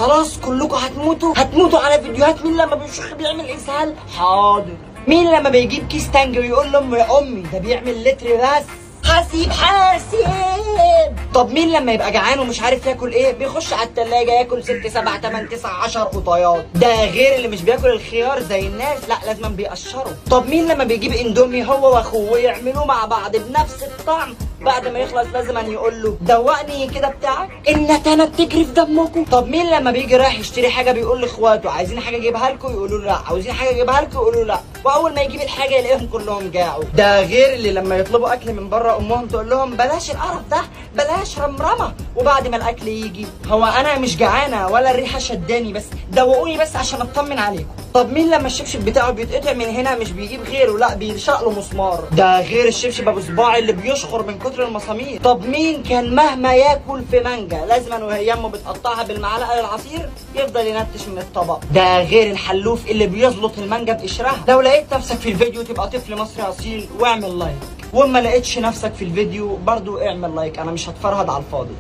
خلاص كلكم هتموتوا على فيديوهات مين لما بيشخ بيعمل اسهال. حاضر. مين لما بيجيب كيس تانج ويقول لامه يا امي ده بيعمل لتر بس. حاسب. طب مين لما يبقى جعان ومش عارف ياكل ايه بيخش على التلاجة ياكل 6 7 8 9 10 قطايات. ده غير اللي مش بياكل الخيار زي الناس، لا لازم بيقشره. طب مين لما بيجيب اندومي هو واخوه ويعملوه مع بعض بنفس الطعم، بعد ما يخلص لازم أن يقول له دوقني كده بتاعك النتانه بتجري في دمكم. طب مين لما بيجي رايح يشتري حاجه بيقول لاخواته عايزين حاجه اجيبها لكم يقولوا له لا، عاوزين حاجه اجيبها لكم يقولوا لا، واول ما يجيب الحاجه يلاقيهم كلهم جاعوا. ده غير اللي لما يطلبوا اكل من بره امهم تقول لهم بلاش القرف ده بلاش رمرمه، وبعد ما الاكل يجي هو انا مش جعانه ولا الريحه شداني بس دوقوني بس عشان اطمن عليكم. طب مين لما الشبشب بتاعه بيتقطع من هنا مش بيجيب غيره، لا بيلشق له مسمار. ده غير الشبشب ابو صباع اللي بيشخر من كتر المسامير. طب مين كان مهما ياكل في مانجا لازما وهي امه بتقطعها بالمعلقه للعصير يفضل ينتش من الطبق. ده غير الحلوف اللي بيزلط المانجا بقشرها. لو لقيت نفسك في الفيديو تبقى طفل مصري اصيل واعمل لايك، وما لقيتش نفسك في الفيديو برضو اعمل لايك، انا مش هتفرهد على الفاضي.